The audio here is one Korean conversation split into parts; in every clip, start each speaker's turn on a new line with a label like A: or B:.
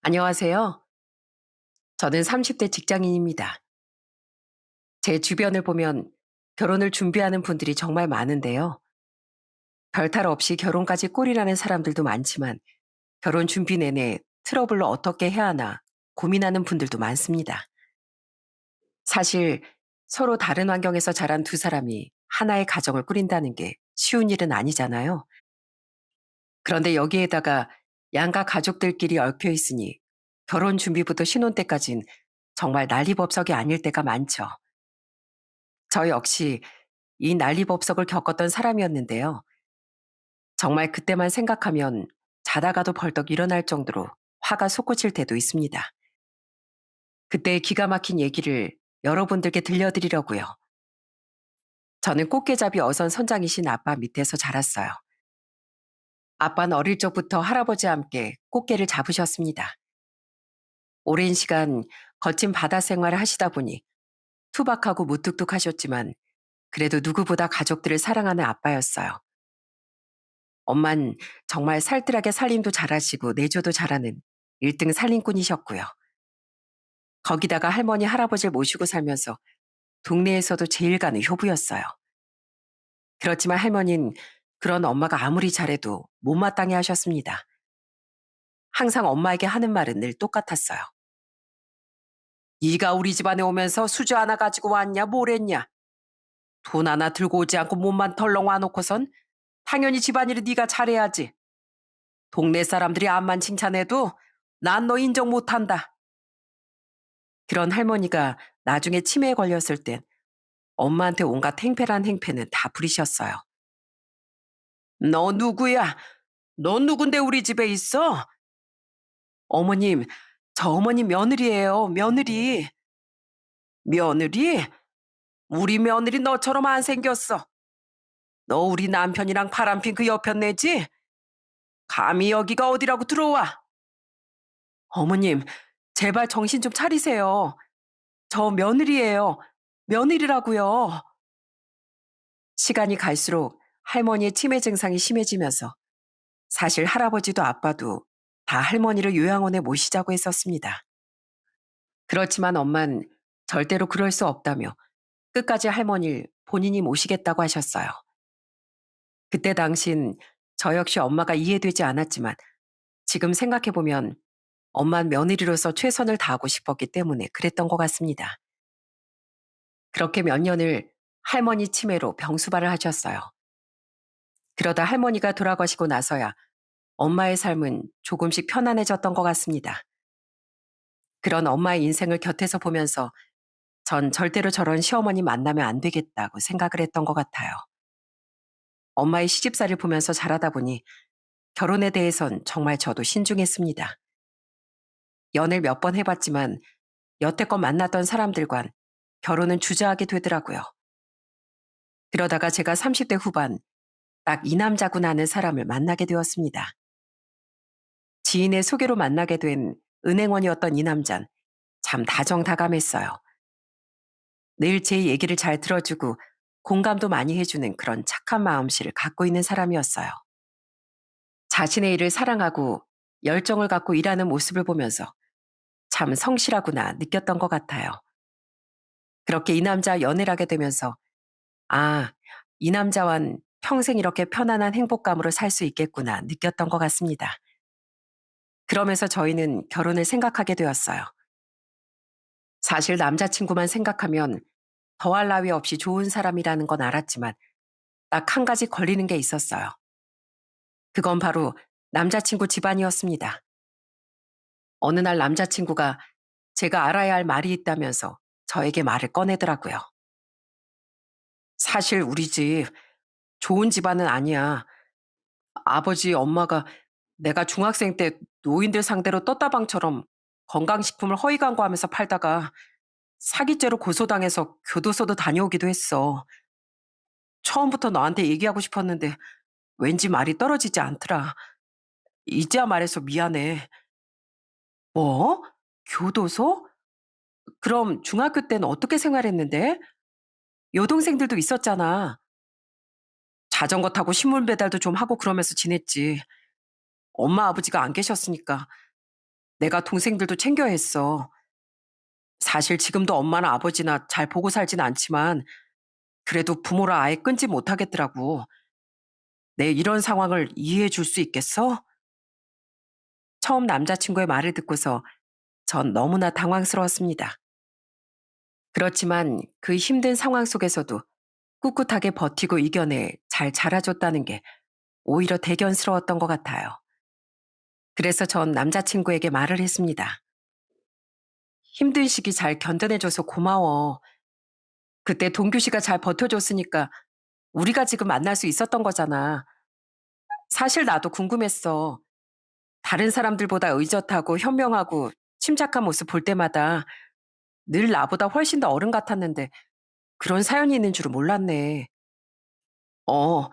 A: 안녕하세요. 저는 30대 직장인입니다. 제 주변을 보면 결혼을 준비하는 분들이 정말 많은데요. 별탈 없이 결혼까지 꼴이라는 사람들도 많지만 결혼 준비 내내 트러블로 어떻게 해야 하나 고민하는 분들도 많습니다. 사실 서로 다른 환경에서 자란 두 사람이 하나의 가정을 꾸린다는 게 쉬운 일은 아니잖아요. 그런데 여기에다가 양가 가족들끼리 얽혀 있으니 결혼 준비부터 신혼 때까진 정말 난리법석이 아닐 때가 많죠. 저 역시 이 난리법석을 겪었던 사람이었는데요. 정말 그때만 생각하면 자다가도 벌떡 일어날 정도로 화가 솟구칠 때도 있습니다. 그때의 기가 막힌 얘기를 여러분들께 들려드리려고요. 저는 꽃게잡이 어선 선장이신 아빠 밑에서 자랐어요. 아빠는 어릴 적부터 할아버지와 함께 꽃게를 잡으셨습니다. 오랜 시간 거친 바다 생활을 하시다 보니 투박하고 무뚝뚝하셨지만 그래도 누구보다 가족들을 사랑하는 아빠였어요. 엄만 정말 살뜰하게 살림도 잘하시고 내조도 잘하는 1등 살림꾼이셨고요. 거기다가 할머니, 할아버지를 모시고 살면서 동네에서도 제일 가는 효부였어요. 그렇지만 할머니는 그런 엄마가 아무리 잘해도 못마땅해 하셨습니다. 항상 엄마에게 하는 말은 늘 똑같았어요. 네가 우리 집안에 오면서 수저 하나 가지고 왔냐 뭐랬냐. 돈 하나 들고 오지 않고 몸만 덜렁 와놓고선 당연히 집안일을 네가 잘해야지. 동네 사람들이 암만 칭찬해도 난 너 인정 못한다. 그런 할머니가 나중에 치매에 걸렸을 땐 엄마한테 온갖 행패란 행패는 다 부리셨어요. 너 누구야? 너 누군데 우리 집에 있어? 어머님, 저 어머님 며느리예요, 며느리. 며느리? 우리 며느리 너처럼 안 생겼어. 너 우리 남편이랑 바람핀 그 여편 내지? 감히 여기가 어디라고 들어와? 어머님, 제발 정신 좀 차리세요. 저 며느리예요. 며느리라고요. 시간이 갈수록 할머니의 치매 증상이 심해지면서 사실 할아버지도 아빠도 다 할머니를 요양원에 모시자고 했었습니다. 그렇지만 엄만 절대로 그럴 수 없다며 끝까지 할머니를 본인이 모시겠다고 하셨어요. 그때 당신 저 역시 엄마가 이해되지 않았지만 지금 생각해보면 엄만 며느리로서 최선을 다하고 싶었기 때문에 그랬던 것 같습니다. 그렇게 몇 년을 할머니 치매로 병수발을 하셨어요. 그러다 할머니가 돌아가시고 나서야 엄마의 삶은 조금씩 편안해졌던 것 같습니다. 그런 엄마의 인생을 곁에서 보면서 전 절대로 저런 시어머니 만나면 안 되겠다고 생각을 했던 것 같아요. 엄마의 시집살이를 보면서 자라다 보니 결혼에 대해선 정말 저도 신중했습니다. 연애를 몇 번 해봤지만 여태껏 만났던 사람들과는 결혼은 주저하게 되더라고요. 그러다가 제가 30대 후반 딱 이 남자구나 하는 사람을 만나게 되었습니다. 지인의 소개로 만나게 된 은행원이었던 이 남잔 참 다정다감했어요. 늘 제 얘기를 잘 들어주고 공감도 많이 해주는 그런 착한 마음씨를 갖고 있는 사람이었어요. 자신의 일을 사랑하고 열정을 갖고 일하는 모습을 보면서 참 성실하구나 느꼈던 것 같아요. 그렇게 이 남자 연애를 하게 되면서 아, 이 남자와는 평생 이렇게 편안한 행복감으로 살 수 있겠구나 느꼈던 것 같습니다. 그러면서 저희는 결혼을 생각하게 되었어요. 사실 남자친구만 생각하면 더할 나위 없이 좋은 사람이라는 건 알았지만 딱 한 가지 걸리는 게 있었어요. 그건 바로 남자친구 집안이었습니다. 어느 날 남자친구가 제가 알아야 할 말이 있다면서 저에게 말을 꺼내더라고요. 사실 우리 집 좋은 집안은 아니야. 아버지, 엄마가 내가 중학생 때 노인들 상대로 떴다방처럼 건강식품을 허위 광고하면서 팔다가 사기죄로 고소당해서 교도소도 다녀오기도 했어. 처음부터 너한테 얘기하고 싶었는데 왠지 말이 떨어지지 않더라. 이제야 말해서 미안해. 뭐? 교도소? 그럼 중학교 때는 어떻게 생활했는데? 여동생들도 있었잖아. 자전거 타고 신문 배달도 좀 하고 그러면서 지냈지. 엄마 아버지가 안 계셨으니까 내가 동생들도 챙겨야 했어. 사실 지금도 엄마나 아버지나 잘 보고 살진 않지만 그래도 부모라 아예 끊지 못하겠더라고. 내 이런 상황을 이해해 줄 수 있겠어? 처음 남자친구의 말을 듣고서 전 너무나 당황스러웠습니다. 그렇지만 그 힘든 상황 속에서도 꿋꿋하게 버티고 이겨내 잘 자라줬다는 게 오히려 대견스러웠던 것 같아요. 그래서 전 남자친구에게 말을 했습니다. 힘든 시기 잘 견뎌내줘서 고마워. 그때 동규 씨가 잘 버텨줬으니까 우리가 지금 만날 수 있었던 거잖아. 사실 나도 궁금했어. 다른 사람들보다 의젓하고 현명하고 침착한 모습 볼 때마다 늘 나보다 훨씬 더 어른 같았는데 그런 사연이 있는 줄은 몰랐네. 어,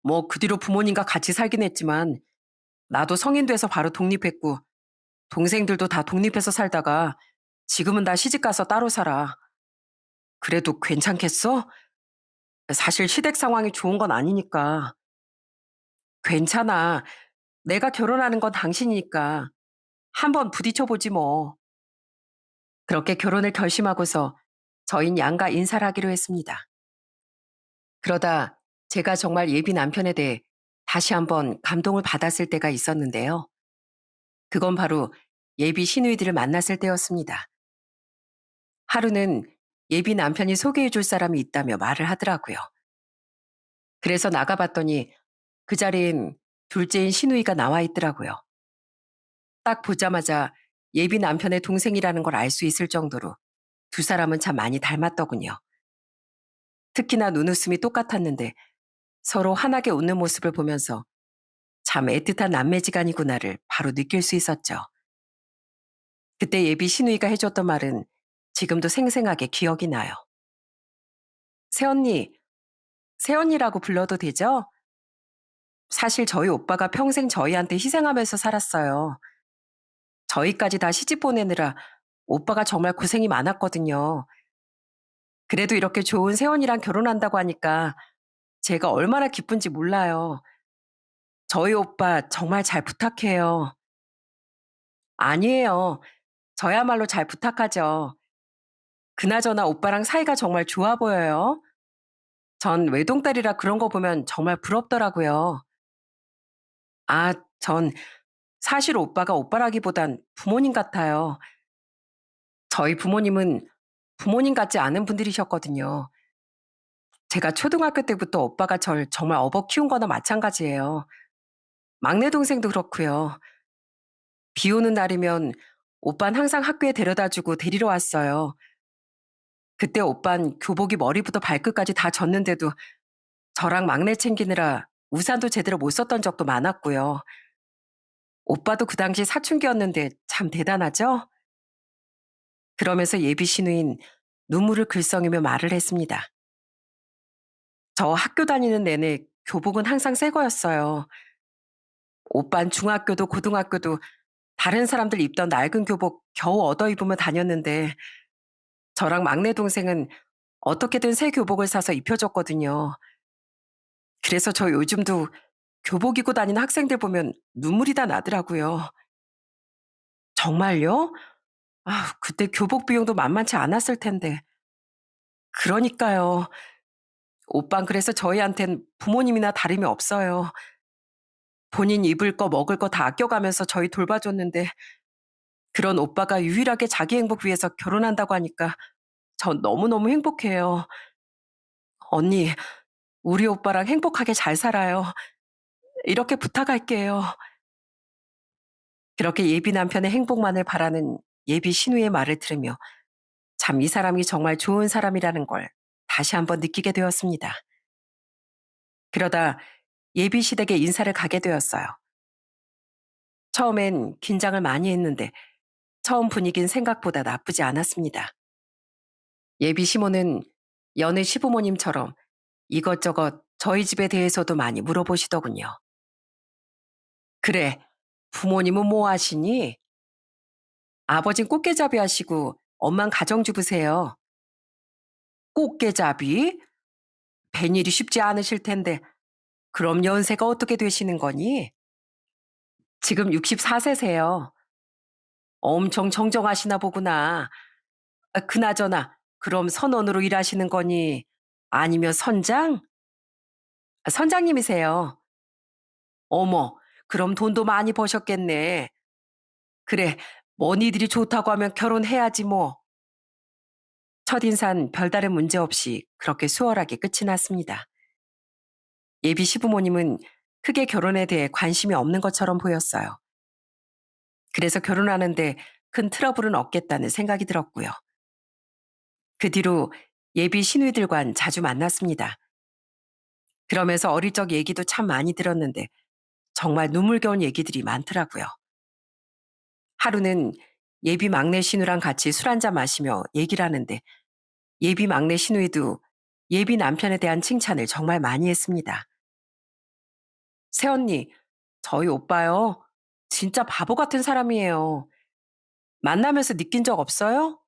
A: 뭐 그 뒤로 부모님과 같이 살긴 했지만 나도 성인 돼서 바로 독립했고 동생들도 다 독립해서 살다가 지금은 다 시집가서 따로 살아. 그래도 괜찮겠어? 사실 시댁 상황이 좋은 건 아니니까. 괜찮아. 내가 결혼하는 건 당신이니까. 한번 부딪혀보지 뭐. 그렇게 결혼을 결심하고서 저흰 양가 인사를 하기로 했습니다. 그러다 제가 정말 예비 남편에 대해 다시 한번 감동을 받았을 때가 있었는데요. 그건 바로 예비 시누이들을 만났을 때였습니다. 하루는 예비 남편이 소개해 줄 사람이 있다며 말을 하더라고요. 그래서 나가봤더니 그 자리엔 둘째인 시누이가 나와 있더라고요. 딱 보자마자 예비 남편의 동생이라는 걸 알 수 있을 정도로 두 사람은 참 많이 닮았더군요. 특히나 눈웃음이 똑같았는데 서로 환하게 웃는 모습을 보면서 참 애틋한 남매지간이구나를 바로 느낄 수 있었죠. 그때 예비 시누이가 해줬던 말은 지금도 생생하게 기억이 나요. 새언니, 새언니라고 불러도 되죠? 사실 저희 오빠가 평생 저희한테 희생하면서 살았어요. 저희까지 다 시집 보내느라 오빠가 정말 고생이 많았거든요. 그래도 이렇게 좋은 새언니랑 결혼한다고 하니까 제가 얼마나 기쁜지 몰라요. 저희 오빠 정말 잘 부탁해요. 아니에요. 저야말로 잘 부탁하죠. 그나저나 오빠랑 사이가 정말 좋아 보여요. 전 외동딸이라 그런 거 보면 정말 부럽더라고요. 아, 전 사실 오빠가 오빠라기보단 부모님 같아요. 저희 부모님은 부모님 같지 않은 분들이셨거든요. 제가 초등학교 때부터 오빠가 절 정말 업어 키운 거나 마찬가지예요. 막내 동생도 그렇고요. 비 오는 날이면 오빤 항상 학교에 데려다 주고 데리러 왔어요. 그때 오빤 교복이 머리부터 발끝까지 다 젖는데도 저랑 막내 챙기느라 우산도 제대로 못 썼던 적도 많았고요. 오빠도 그 당시 사춘기였는데 참 대단하죠? 그러면서 예비 시누인 눈물을 글썽이며 말을 했습니다. 저 학교 다니는 내내 교복은 항상 새 거였어요. 오빤 중학교도 고등학교도 다른 사람들 입던 낡은 교복 겨우 얻어 입으며 다녔는데 저랑 막내 동생은 어떻게든 새 교복을 사서 입혀줬거든요. 그래서 저 요즘도 교복 입고 다니는 학생들 보면 눈물이 다 나더라고요. 정말요? 아, 그때 교복 비용도 만만치 않았을 텐데. 그러니까요. 오빤 그래서 저희한텐 부모님이나 다름이 없어요. 본인 입을 거 먹을 거 다 아껴가면서 저희 돌봐줬는데 그런 오빠가 유일하게 자기 행복 위해서 결혼한다고 하니까 전 너무너무 행복해요. 언니, 우리 오빠랑 행복하게 잘 살아요. 이렇게 부탁할게요. 그렇게 예비 남편의 행복만을 바라는 예비 신우의 말을 들으며 참 이 사람이 정말 좋은 사람이라는 걸 다시 한번 느끼게 되었습니다. 그러다 예비 시댁에 인사를 가게 되었어요. 처음엔 긴장을 많이 했는데 처음 분위기는 생각보다 나쁘지 않았습니다. 예비 시모는 여느 시부모님처럼 이것저것 저희 집에 대해서도 많이 물어보시더군요. 그래, 부모님은 뭐 하시니? 아버진 꽃게잡이 하시고 엄만 가정주부세요. 꽃게잡이? 뱃일이 쉽지 않으실 텐데 그럼 연세가 어떻게 되시는 거니? 지금 64세세요. 엄청 정정하시나 보구나. 그나저나 그럼 선원으로 일하시는 거니? 아니면 선장? 선장님이세요. 어머, 그럼 돈도 많이 버셨겠네. 그래, 머니들이 좋다고 하면 결혼해야지 뭐. 첫인상 별다른 문제 없이 그렇게 수월하게 끝이 났습니다. 예비 시부모님은 크게 결혼에 대해 관심이 없는 것처럼 보였어요. 그래서 결혼하는데 큰 트러블은 없겠다는 생각이 들었고요. 그 뒤로 예비 시누이들과는 자주 만났습니다. 그러면서 어릴 적 얘기도 참 많이 들었는데 정말 눈물겨운 얘기들이 많더라고요. 하루는 예비 막내 시누랑 같이 술 한잔 마시며 얘기를 하는데 예비 막내 시누이도 예비 남편에 대한 칭찬을 정말 많이 했습니다. 새언니, 저희 오빠요. 진짜 바보 같은 사람이에요. 만나면서 느낀 적 없어요?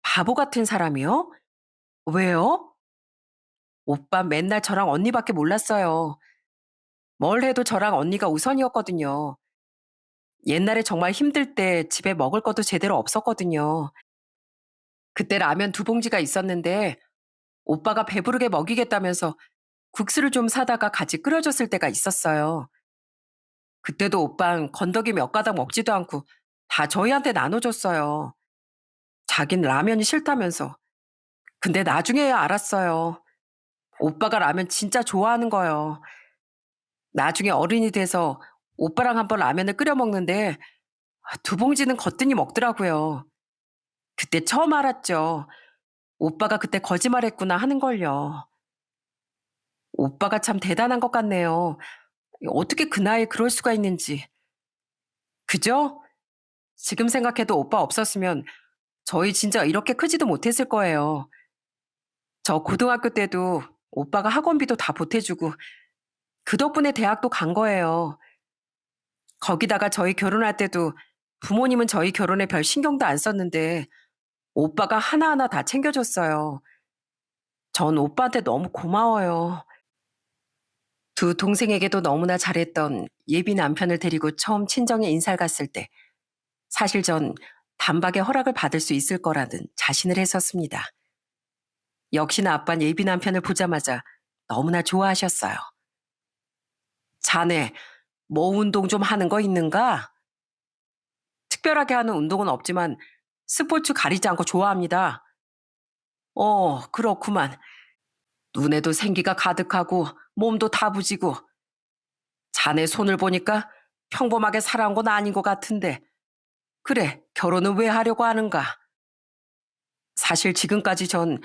A: 바보 같은 사람이요? 왜요? 오빠 맨날 저랑 언니밖에 몰랐어요. 뭘 해도 저랑 언니가 우선이었거든요. 옛날에 정말 힘들 때 집에 먹을 것도 제대로 없었거든요. 그때 라면 두 봉지가 있었는데 오빠가 배부르게 먹이겠다면서 국수를 좀 사다가 같이 끓여줬을 때가 있었어요. 그때도 오빤 건더기 몇 가닥 먹지도 않고 다 저희한테 나눠줬어요. 자긴 라면이 싫다면서. 근데 나중에야 알았어요. 오빠가 라면 진짜 좋아하는 거요. 나중에 어른이 돼서 오빠랑 한번 라면을 끓여 먹는데 두 봉지는 거뜬히 먹더라고요. 그때 처음 알았죠. 오빠가 그때 거짓말했구나 하는 걸요. 오빠가 참 대단한 것 같네요. 어떻게 그 나이에 그럴 수가 있는지. 그죠? 지금 생각해도 오빠 없었으면 저희 진짜 이렇게 크지도 못했을 거예요. 저 고등학교 때도 오빠가 학원비도 다 보태주고 그 덕분에 대학도 간 거예요. 거기다가 저희 결혼할 때도 부모님은 저희 결혼에 별 신경도 안 썼는데 오빠가 하나하나 다 챙겨줬어요. 전 오빠한테 너무 고마워요. 두 동생에게도 너무나 잘했던 예비 남편을 데리고 처음 친정에 인사를 갔을 때 사실 전 단박에 허락을 받을 수 있을 거라는 자신을 했었습니다. 역시나 아빤 예비 남편을 보자마자 너무나 좋아하셨어요. 자네, 뭐 운동 좀 하는 거 있는가? 특별하게 하는 운동은 없지만 스포츠 가리지 않고 좋아합니다. 그렇구만. 눈에도 생기가 가득하고 몸도 다부지고 자네 손을 보니까 평범하게 살아온 건 아닌 것 같은데 그래, 결혼은 왜 하려고 하는가? 사실 지금까지 전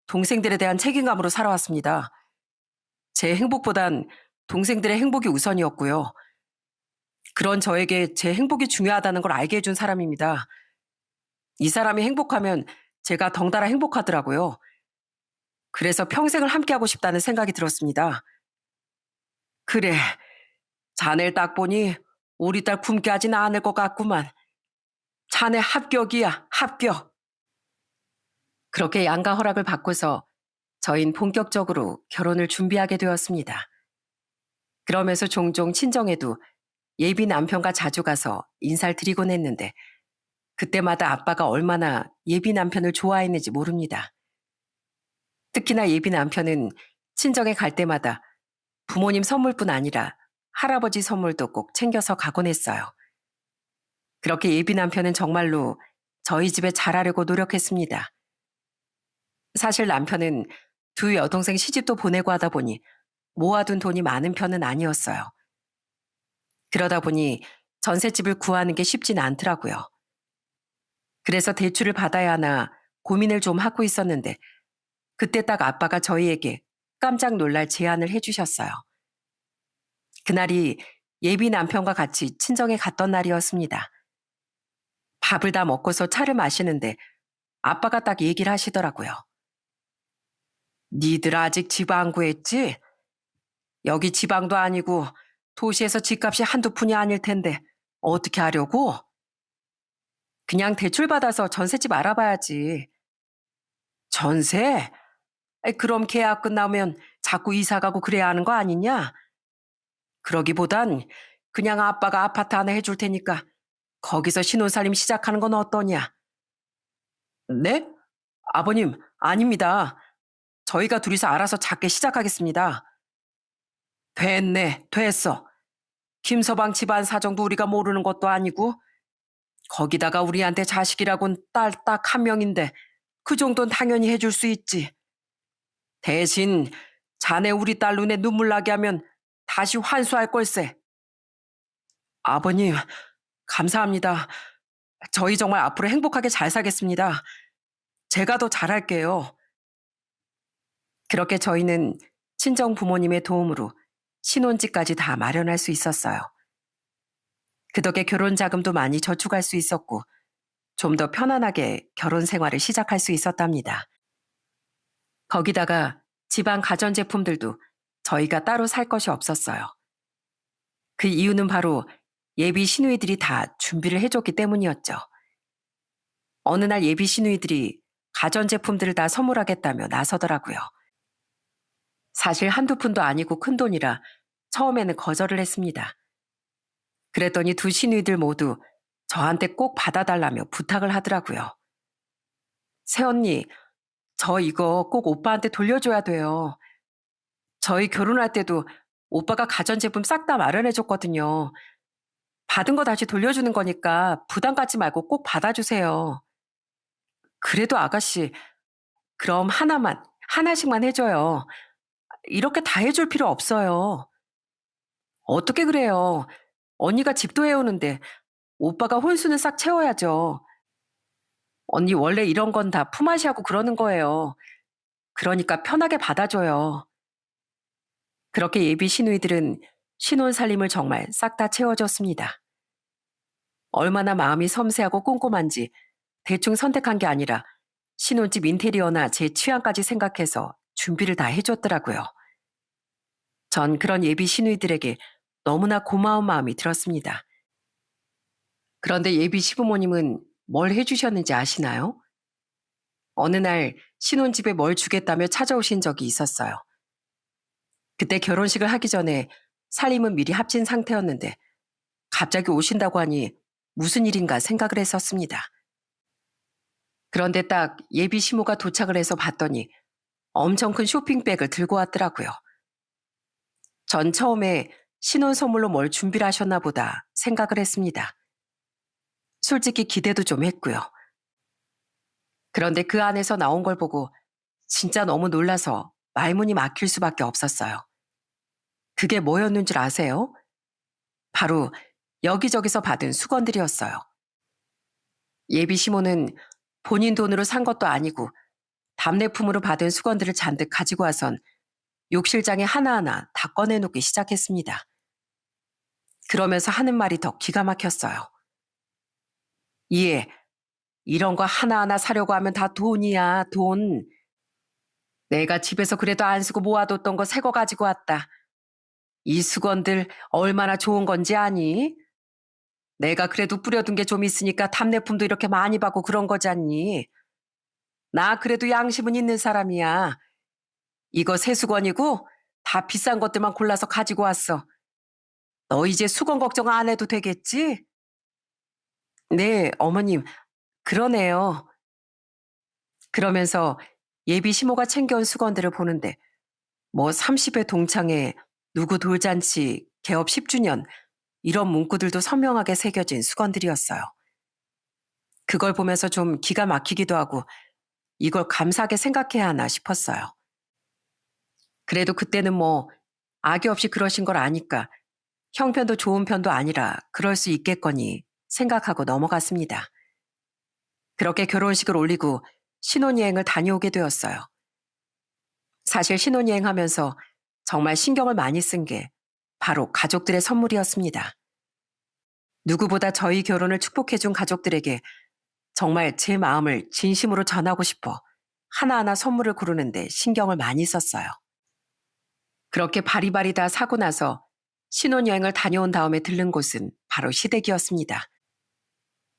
A: 동생들에 대한 책임감으로 살아왔습니다. 제 행복보단 동생들의 행복이 우선이었고요. 그런 저에게 제 행복이 중요하다는 걸 알게 해준 사람입니다. 이 사람이 행복하면 제가 덩달아 행복하더라고요. 그래서 평생을 함께하고 싶다는 생각이 들었습니다. 그래, 자네를 딱 보니 우리 딸 굶게 하진 않을 것 같구만. 자네 합격이야, 합격. 그렇게 양가 허락을 받고서 저흰 본격적으로 결혼을 준비하게 되었습니다. 그러면서 종종 친정에도 예비 남편과 자주 가서 인사를 드리곤 했는데 그때마다 아빠가 얼마나 예비 남편을 좋아했는지 모릅니다. 특히나 예비 남편은 친정에 갈 때마다 부모님 선물뿐 아니라 할아버지 선물도 꼭 챙겨서 가곤 했어요. 그렇게 예비 남편은 정말로 저희 집에 잘하려고 노력했습니다. 사실 남편은 두 여동생 시집도 보내고 하다 보니 모아둔 돈이 많은 편은 아니었어요. 그러다 보니 전셋집을 구하는 게 쉽진 않더라고요. 그래서 대출을 받아야 하나 고민을 좀 하고 있었는데 그때 딱 아빠가 저희에게 깜짝 놀랄 제안을 해주셨어요. 그날이 예비 남편과 같이 친정에 갔던 날이었습니다. 밥을 다 먹고서 차를 마시는데 아빠가 딱 얘기를 하시더라고요. 니들 아직 집 안 구했지? 여기 지방도 아니고 도시에서 집값이 한두 푼이 아닐 텐데 어떻게 하려고? 그냥 대출 받아서 전셋집 알아봐야지. 전세? 그럼 계약 끝나면 자꾸 이사 가고 그래야 하는 거 아니냐? 그러기보단 그냥 아빠가 아파트 하나 해줄 테니까 거기서 신혼살림 시작하는 건 어떠냐? 네? 아버님, 아닙니다. 저희가 둘이서 알아서 작게 시작하겠습니다. 됐네, 됐어. 김서방 집안 사정도 우리가 모르는 것도 아니고, 거기다가 우리한테 자식이라곤 딸 딱 한 명인데, 그 정도는 당연히 해줄 수 있지. 대신, 자네 우리 딸 눈에 눈물 나게 하면 다시 환수할 걸세. 아버님, 감사합니다. 저희 정말 앞으로 행복하게 잘 살겠습니다. 제가 더 잘할게요. 그렇게 저희는 친정 부모님의 도움으로 신혼집까지 다 마련할 수 있었어요. 그 덕에 결혼 자금도 많이 저축할 수 있었고 좀 더 편안하게 결혼 생활을 시작할 수 있었답니다. 거기다가 집안 가전제품들도 저희가 따로 살 것이 없었어요. 그 이유는 바로 예비 시누이들이 다 준비를 해줬기 때문이었죠. 어느 날 예비 시누이들이 가전제품들을 다 선물하겠다며 나서더라고요. 사실 한두 푼도 아니고 큰 돈이라 처음에는 거절을 했습니다. 그랬더니 두 시누이들 모두 저한테 꼭 받아달라며 부탁을 하더라고요. 새언니, 저 이거 꼭 오빠한테 돌려줘야 돼요. 저희 결혼할 때도 오빠가 가전제품 싹 다 마련해줬거든요. 받은 거 다시 돌려주는 거니까 부담 갖지 말고 꼭 받아주세요. 그래도 아가씨, 그럼 하나씩만 해줘요. 이렇게 다 해줄 필요 없어요. 어떻게 그래요? 언니가 집도 해오는데 오빠가 혼수는 싹 채워야죠. 언니 원래 이런 건 다 품앗이하고 그러는 거예요. 그러니까 편하게 받아줘요. 그렇게 예비 시누이들은 신혼 살림을 정말 싹 다 채워줬습니다. 얼마나 마음이 섬세하고 꼼꼼한지 대충 선택한 게 아니라 신혼집 인테리어나 제 취향까지 생각해서 준비를 다 해줬더라고요. 전 그런 예비 시누이들에게 너무나 고마운 마음이 들었습니다. 그런데 예비 시부모님은 뭘 해주셨는지 아시나요? 어느 날 신혼집에 뭘 주겠다며 찾아오신 적이 있었어요. 그때 결혼식을 하기 전에 살림은 미리 합친 상태였는데 갑자기 오신다고 하니 무슨 일인가 생각을 했었습니다. 그런데 딱 예비 시모가 도착을 해서 봤더니 엄청 큰 쇼핑백을 들고 왔더라고요. 전 처음에 신혼 선물로 뭘 준비를 하셨나 보다 생각을 했습니다. 솔직히 기대도 좀 했고요. 그런데 그 안에서 나온 걸 보고 진짜 너무 놀라서 말문이 막힐 수밖에 없었어요. 그게 뭐였는 줄 아세요? 바로 여기저기서 받은 수건들이었어요. 예비 시모는 본인 돈으로 산 것도 아니고 답례품으로 받은 수건들을 잔뜩 가지고 와선 욕실장에 하나하나 다 꺼내놓기 시작했습니다. 그러면서 하는 말이 더 기가 막혔어요. 예, 이런 거 하나하나 사려고 하면 다 돈이야, 돈. 내가 집에서 그래도 안 쓰고 모아뒀던 거 새 거 가지고 왔다. 이 수건들 얼마나 좋은 건지 아니? 내가 그래도 뿌려둔 게 좀 있으니까 답례품도 이렇게 많이 받고 그런 거잖니. 나 그래도 양심은 있는 사람이야. 이거 새 수건이고 다 비싼 것들만 골라서 가지고 왔어. 너 이제 수건 걱정 안 해도 되겠지? 네, 어머님, 그러네요. 그러면서 예비 시모가 챙겨온 수건들을 보는데 뭐 30회 동창회, 누구 돌잔치, 개업 10주년 이런 문구들도 선명하게 새겨진 수건들이었어요. 그걸 보면서 좀 기가 막히기도 하고 이걸 감사하게 생각해야 하나 싶었어요. 그래도 그때는 뭐 악의 없이 그러신 걸 아니까 형편도 좋은 편도 아니라 그럴 수 있겠거니 생각하고 넘어갔습니다. 그렇게 결혼식을 올리고 신혼여행을 다녀오게 되었어요. 사실 신혼여행하면서 정말 신경을 많이 쓴 게 바로 가족들의 선물이었습니다. 누구보다 저희 결혼을 축복해준 가족들에게 정말 제 마음을 진심으로 전하고 싶어 하나하나 선물을 고르는데 신경을 많이 썼어요. 그렇게 바리바리 다 사고 나서 신혼여행을 다녀온 다음에 들른 곳은 바로 시댁이었습니다.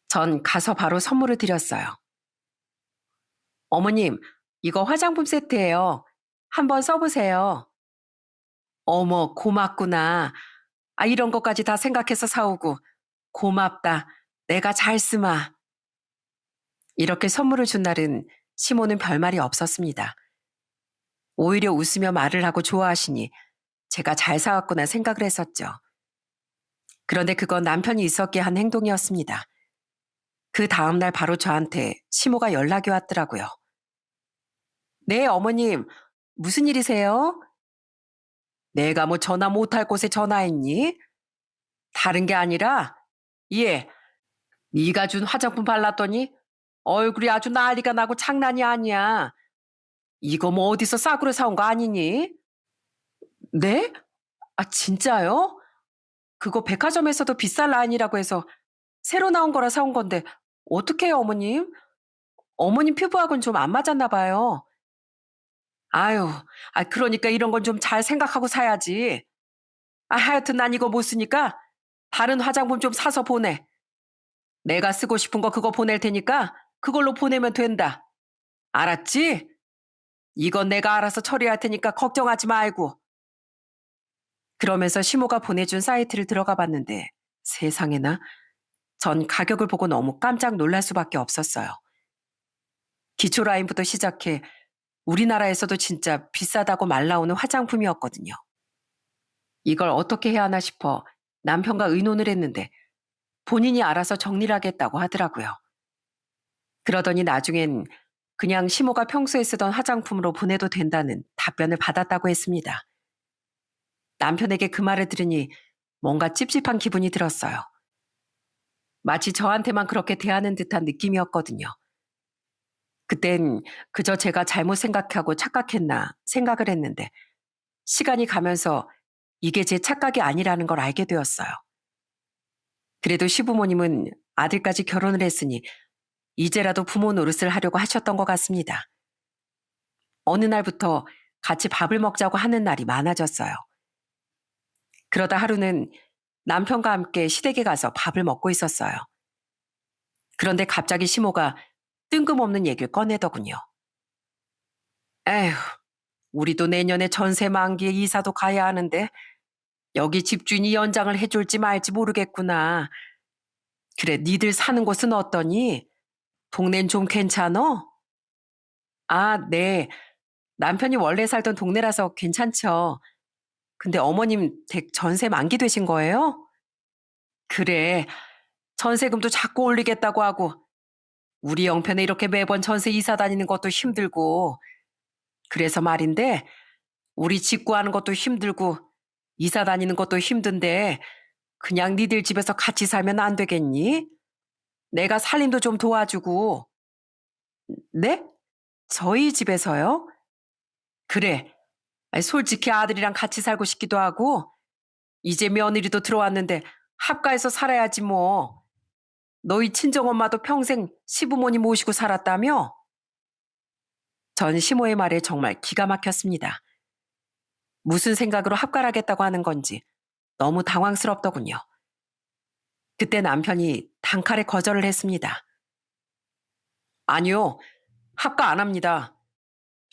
A: 전 가서 바로 선물을 드렸어요. 어머님, 이거 화장품 세트예요. 한번 써보세요. 어머, 고맙구나. 아, 이런 것까지 다 생각해서 사오고. 고맙다. 내가 잘 쓰마. 이렇게 선물을 준 날은 시모는 별말이 없었습니다. 오히려 웃으며 말을 하고 좋아하시니 제가 잘 사왔구나 생각을 했었죠. 그런데 그건 남편이 있었기에 한 행동이었습니다. 그 다음날 바로 저한테 시모가 연락이 왔더라고요. 네, 어머님. 무슨 일이세요? 내가 뭐 전화 못할 곳에 전화했니? 다른 게 아니라, 예, 네가 준 화장품 발랐더니 얼굴이 아주 난리가 나고 장난이 아니야. 이거 뭐 어디서 싸구려 사온 거 아니니? 네? 아, 진짜요? 그거 백화점에서도 비쌀 라인이라고 해서 새로 나온 거라 사온 건데 어떡해요, 어머님? 어머님 피부하고는 좀 안 맞았나 봐요. 아유, 그러니까 이런 건 좀 잘 생각하고 사야지. 하여튼 난 이거 못 쓰니까 다른 화장품 좀 사서 보내. 내가 쓰고 싶은 거 그거 보낼 테니까 그걸로 보내면 된다. 알았지? 이건 내가 알아서 처리할 테니까 걱정하지 말고. 그러면서 시모가 보내준 사이트를 들어가 봤는데 세상에나 전 가격을 보고 너무 깜짝 놀랄 수밖에 없었어요. 기초 라인부터 시작해 우리나라에서도 진짜 비싸다고 말 나오는 화장품이었거든요. 이걸 어떻게 해야 하나 싶어 남편과 의논을 했는데 본인이 알아서 정리를 하겠다고 하더라고요. 그러더니 나중엔 그냥 시모가 평소에 쓰던 화장품으로 보내도 된다는 답변을 받았다고 했습니다. 남편에게 그 말을 들으니 뭔가 찝찝한 기분이 들었어요. 마치 저한테만 그렇게 대하는 듯한 느낌이었거든요. 그땐 그저 제가 잘못 생각하고 착각했나 생각을 했는데 시간이 가면서 이게 제 착각이 아니라는 걸 알게 되었어요. 그래도 시부모님은 아들까지 결혼을 했으니 이제라도 부모 노릇을 하려고 하셨던 것 같습니다. 어느 날부터 같이 밥을 먹자고 하는 날이 많아졌어요. 그러다 하루는 남편과 함께 시댁에 가서 밥을 먹고 있었어요. 그런데 갑자기 시모가 뜬금없는 얘기를 꺼내더군요. 에휴, 우리도 내년에 전세 만기에 이사도 가야 하는데 여기 집주인이 연장을 해줄지 말지 모르겠구나. 그래, 니들 사는 곳은 어떠니? 동네는 좀 괜찮어? 아, 네. 남편이 원래 살던 동네라서 괜찮죠. 근데 어머님 댁 전세 만기 되신 거예요? 그래. 전세금도 자꾸 올리겠다고 하고 우리 형편에 이렇게 매번 전세 이사 다니는 것도 힘들고 그래서 말인데 우리 집 구하는 것도 힘들고 이사 다니는 것도 힘든데 그냥 니들 집에서 같이 살면 안 되겠니? 내가 살림도 좀 도와주고. 네? 저희 집에서요? 그래. 솔직히 아들이랑 같이 살고 싶기도 하고 이제 며느리도 들어왔는데 합가해서 살아야지 뭐. 너희 친정엄마도 평생 시부모님 모시고 살았다며? 전 시모의 말에 정말 기가 막혔습니다. 무슨 생각으로 합가하겠다고 하는 건지 너무 당황스럽더군요. 그때 남편이 단칼에 거절을 했습니다. 아니요, 합가 안 합니다.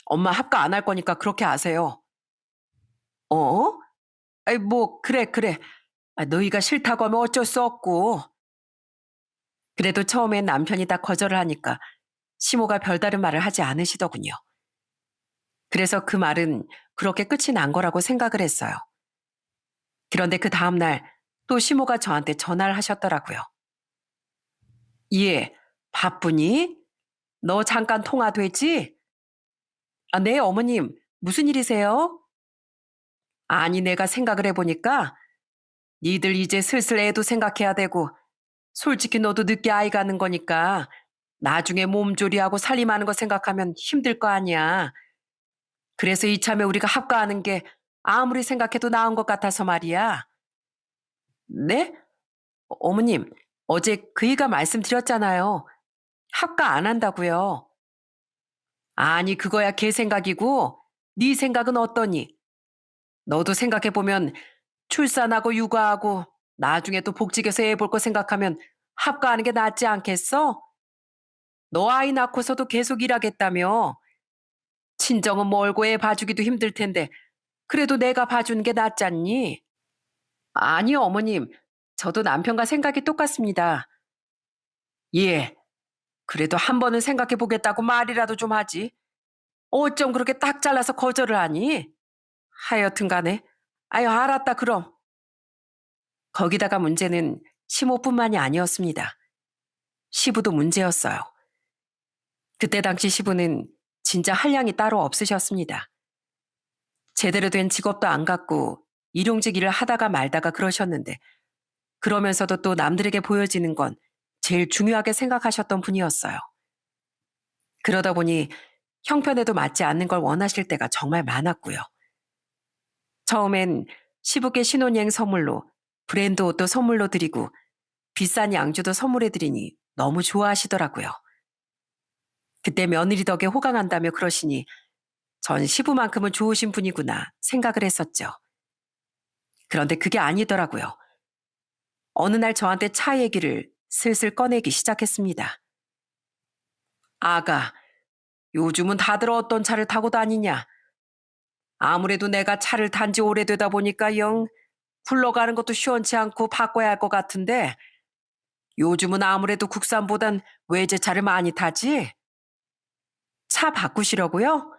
A: 엄마 합가 안 할 거니까 그렇게 아세요. 어? 뭐 그래. 너희가 싫다고 하면 어쩔 수 없고. 그래도 처음엔 남편이 다 거절을 하니까 시모가 별다른 말을 하지 않으시더군요. 그래서 그 말은 그렇게 끝이 난 거라고 생각을 했어요. 그런데 그 다음날 또 시모가 저한테 전화를 하셨더라고요. 예, 바쁘니? 너 잠깐 통화 되지? 네, 어머님. 무슨 일이세요? 아니, 내가 생각을 해보니까 니들 이제 슬슬 애도 생각해야 되고 솔직히 너도 늦게 아이 가는 거니까 나중에 몸조리하고 살림하는 거 생각하면 힘들 거 아니야. 그래서 이참에 우리가 합가하는 게 아무리 생각해도 나은 것 같아서 말이야. 네? 어머님, 어제 그이가 말씀드렸잖아요. 합가 안 한다고요. 아니, 그거야 걔 생각이고 네 생각은 어떠니? 너도 생각해보면 출산하고 육아하고 나중에 또 복직해서 애 볼 거 생각하면 합가하는 게 낫지 않겠어? 너 아이 낳고서도 계속 일하겠다며. 친정은 멀고 애 봐주기도 힘들 텐데 그래도 내가 봐주는 게 낫잖니? 아니요, 어머님. 저도 남편과 생각이 똑같습니다. 예, 그래도 한 번은 생각해 보겠다고 말이라도 좀 하지. 어쩜 그렇게 딱 잘라서 거절을 하니? 하여튼 간에. 아유, 알았다, 그럼. 거기다가 문제는 시모뿐만이 아니었습니다. 시부도 문제였어요. 그때 당시 시부는 진짜 한량이 따로 없으셨습니다. 제대로 된 직업도 안 갖고 일용직 일을 하다가 말다가 그러셨는데, 그러면서도 또 남들에게 보여지는 건 제일 중요하게 생각하셨던 분이었어요. 그러다 보니 형편에도 맞지 않는 걸 원하실 때가 정말 많았고요. 처음엔 시부께 신혼여행 선물로 브랜드 옷도 선물로 드리고 비싼 양주도 선물해 드리니 너무 좋아하시더라고요. 그때 며느리 덕에 호강한다며 그러시니 전 시부만큼은 좋으신 분이구나 생각을 했었죠. 그런데 그게 아니더라고요. 어느 날 저한테 차 얘기를 슬슬 꺼내기 시작했습니다. 아가, 요즘은 다들 어떤 차를 타고 다니냐? 아무래도 내가 차를 탄 지 오래되다 보니까 영 굴러가는 것도 시원치 않고 바꿔야 할 것 같은데 요즘은 아무래도 국산보단 외제차를 많이 타지? 차 바꾸시려고요?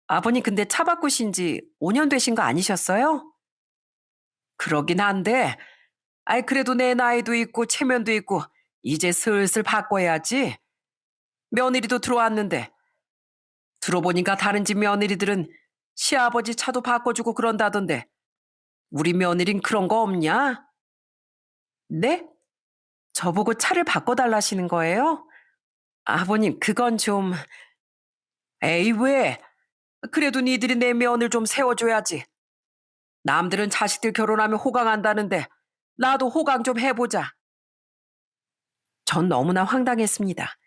A: 아버님 근데 차 바꾸신 지 5년 되신 거 아니셨어요? 그러긴 한데, 아이 그래도 내 나이도 있고 체면도 있고 이제 슬슬 바꿔야지. 며느리도 들어왔는데 들어보니까 다른 집 며느리들은 시아버지 차도 바꿔주고 그런다던데 우리 며느린 그런 거 없냐? 네? 저보고 차를 바꿔달라시는 거예요? 아버님 그건 좀... 에이 왜? 그래도 니들이 내 면을 좀 세워줘야지. 남들은 자식들 결혼하면 호강한다는데 나도 호강 좀 해보자. 전 너무나 황당했습니다.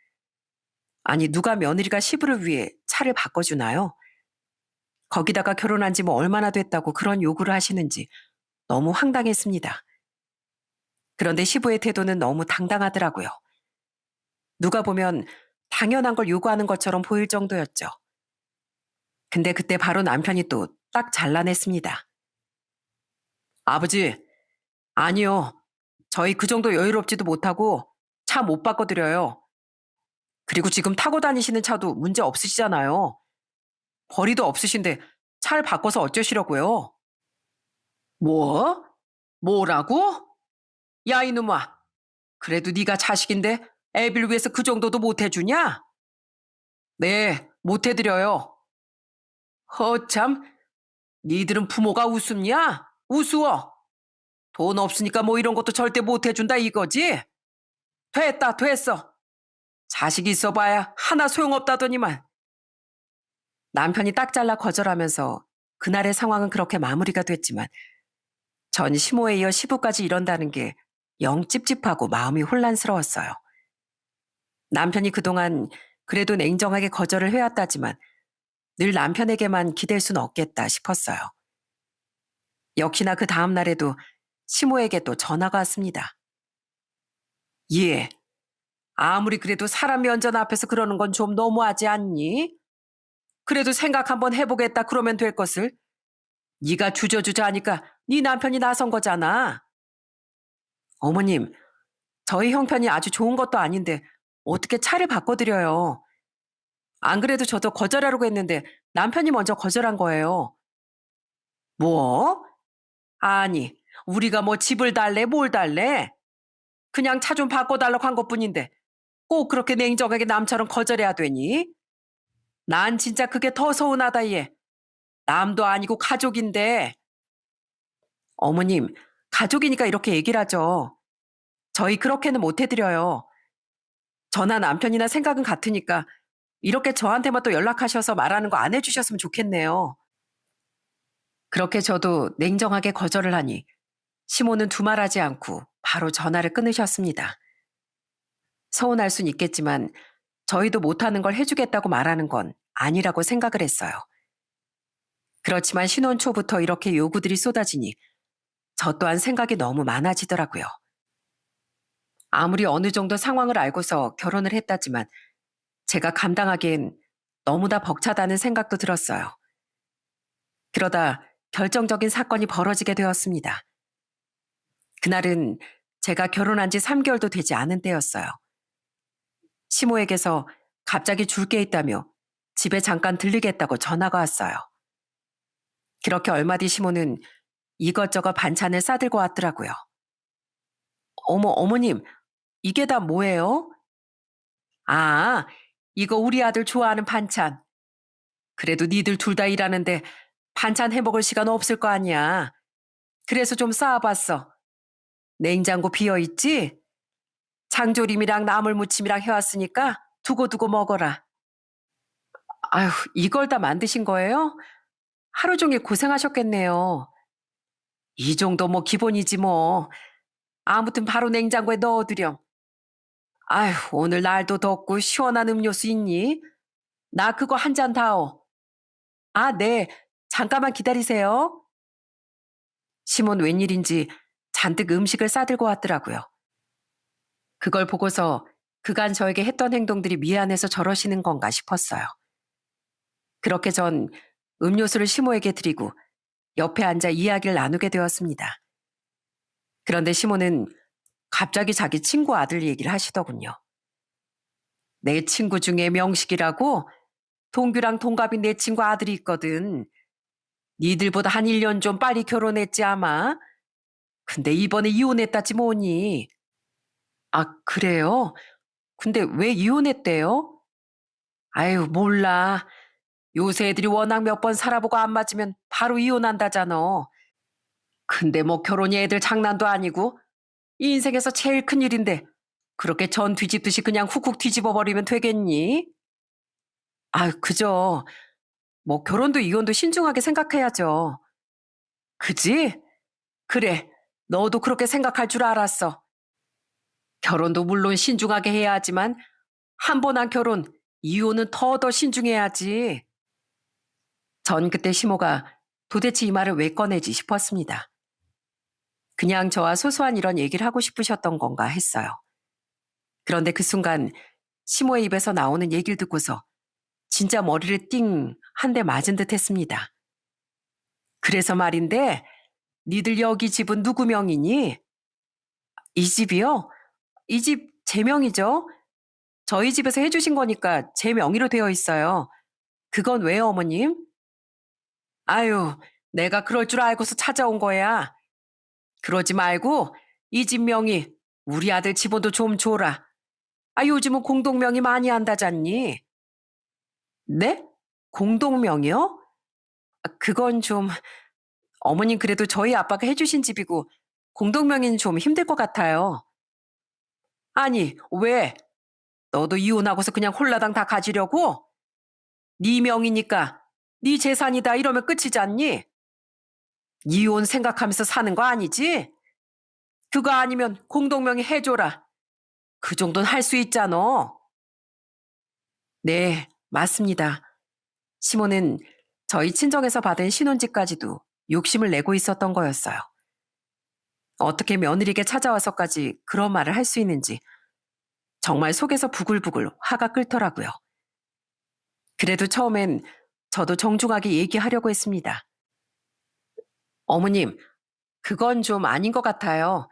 A: 아니 누가 며느리가 시부를 위해 차를 바꿔주나요? 거기다가 결혼한 지 뭐 얼마나 됐다고 그런 요구를 하시는지 너무 황당했습니다. 그런데 시부의 태도는 너무 당당하더라고요. 누가 보면 당연한 걸 요구하는 것처럼 보일 정도였죠. 근데 그때 바로 남편이 또 딱 잘라냈습니다. 아버지, 아니요. 저희 그 정도 여유롭지도 못하고 차 못 바꿔드려요. 그리고 지금 타고 다니시는 차도 문제 없으시잖아요. 벌이도 없으신데 차를 바꿔서 어쩌시려고요? 뭐? 뭐라고? 야 이놈아, 그래도 네가 자식인데 애비를 위해서 그 정도도 못 해주냐? 네, 못 해드려요. 허참, 니들은 부모가 우습냐? 우스워. 돈 없으니까 뭐 이런 것도 절대 못 해준다 이거지? 됐다, 됐어. 자식 있어봐야 하나 소용없다더니만. 남편이 딱 잘라 거절하면서 그날의 상황은 그렇게 마무리가 됐지만 전 시모에 이어 시부까지 이런다는 게 영 찝찝하고 마음이 혼란스러웠어요. 남편이 그동안 그래도 냉정하게 거절을 해왔다지만 늘 남편에게만 기댈 수는 없겠다 싶었어요. 역시나 그 다음 날에도 시모에게 또 전화가 왔습니다. 예, 아무리 그래도 사람 면전 앞에서 그러는 건 좀 너무하지 않니? 그래도 생각 한번 해보겠다 그러면 될 것을. 네가 주저주저 하니까 네 남편이 나선 거잖아. 어머님, 저희 형편이 아주 좋은 것도 아닌데 어떻게 차를 바꿔드려요. 안 그래도 저도 거절하려고 했는데 남편이 먼저 거절한 거예요. 뭐? 아니, 우리가 뭐 집을 달래 뭘 달래? 그냥 차 좀 바꿔달라고 한 것뿐인데 꼭 그렇게 냉정하게 남처럼 거절해야 되니? 난 진짜 그게 더 서운하다 얘. 남도 아니고 가족인데. 어머님, 가족이니까 이렇게 얘기를 하죠. 저희 그렇게는 못 해드려요. 저나 남편이나 생각은 같으니까 이렇게 저한테만 또 연락하셔서 말하는 거 안 해주셨으면 좋겠네요. 그렇게 저도 냉정하게 거절을 하니 시모는 두말하지 않고 바로 전화를 끊으셨습니다. 서운할 순 있겠지만 저희도 못하는 걸 해주겠다고 말하는 건 아니라고 생각을 했어요. 그렇지만 신혼 초부터 이렇게 요구들이 쏟아지니 저 또한 생각이 너무 많아지더라고요. 아무리 어느 정도 상황을 알고서 결혼을 했다지만 제가 감당하기엔 너무나 벅차다는 생각도 들었어요. 그러다 결정적인 사건이 벌어지게 되었습니다. 그날은 제가 결혼한 지 3개월도 되지 않은 때였어요. 시모에게서 갑자기 줄 게 있다며 집에 잠깐 들르겠다고 전화가 왔어요. 그렇게 얼마 뒤 시모는 이것저것 반찬을 싸들고 왔더라고요. 어머, 어머님, 이게 다 뭐예요? 아, 이거 우리 아들 좋아하는 반찬. 그래도 니들 둘 다 일하는데 반찬 해 먹을 시간 없을 거 아니야. 그래서 좀 쌓아봤어. 냉장고 비어있지? 장조림이랑 나물무침이랑 해왔으니까 두고두고 먹어라. 아휴, 이걸 다 만드신 거예요? 하루 종일 고생하셨겠네요. 이 정도 뭐 기본이지 뭐. 아무튼 바로 냉장고에 넣어두렴. 아휴, 오늘 날도 덥고 시원한 음료수 있니? 나 그거 한 잔 다오. 아, 네. 잠깐만 기다리세요. 시몬 웬일인지 잔뜩 음식을 싸들고 왔더라고요. 그걸 보고서 그간 저에게 했던 행동들이 미안해서 저러시는 건가 싶었어요. 그렇게 전 음료수를 시모에게 드리고 옆에 앉아 이야기를 나누게 되었습니다. 그런데 시모는 갑자기 자기 친구 아들 얘기를 하시더군요. 내 친구 중에 명식이라고 동규랑 동갑인 내 친구 아들이 있거든. 니들보다 한 1년 좀 빨리 결혼했지 아마. 근데 이번에 이혼했다지 뭐니. 아, 그래요? 근데 왜 이혼했대요? 아유, 몰라. 요새 애들이 워낙 몇 번 살아보고 안 맞으면 바로 이혼한다잖아. 근데 뭐 결혼이 애들 장난도 아니고 이 인생에서 제일 큰 일인데 그렇게 전 뒤집듯이 그냥 훅훅 뒤집어 버리면 되겠니? 아유, 그죠. 뭐 결혼도 이혼도 신중하게 생각해야죠. 그지? 그래. 너도 그렇게 생각할 줄 알았어. 결혼도 물론 신중하게 해야 하지만 한 번 한 결혼, 이혼은 더 신중해야지. 전 그때 시모가 도대체 이 말을 왜 꺼내지 싶었습니다. 그냥 저와 소소한 이런 얘기를 하고 싶으셨던 건가 했어요. 그런데 그 순간 시모의 입에서 나오는 얘기를 듣고서 진짜 머리를 띵 한 대 맞은 듯 했습니다. 그래서 말인데 니들 여기 집은 누구 명이니? 이 집이요? 이 집 제 명이죠. 저희 집에서 해주신 거니까 제 명의로 되어 있어요. 그건 왜요, 어머님? 아유, 내가 그럴 줄 알고서 찾아온 거야. 그러지 말고 이 집 명의 우리 아들 집어도 좀 줘라. 아, 요즘은 공동명의 많이 한다잖니. 네? 공동명의요? 아, 그건 좀 어머님 그래도 저희 아빠가 해주신 집이고 공동명의는 좀 힘들 것 같아요. 아니, 왜? 너도 이혼하고서 그냥 홀라당 다 가지려고? 네 명이니까 네 재산이다 이러면 끝이지 않니? 이혼 생각하면서 사는 거 아니지? 그거 아니면 공동명의 해줘라. 그 정도는 할 수 있잖아. 네, 맞습니다. 시모는 저희 친정에서 받은 신혼집까지도 욕심을 내고 있었던 거였어요. 어떻게 며느리에게 찾아와서까지 그런 말을 할 수 있는지 정말 속에서 부글부글 화가 끓더라고요. 그래도 처음엔 저도 정중하게 얘기하려고 했습니다. 어머님, 그건 좀 아닌 것 같아요.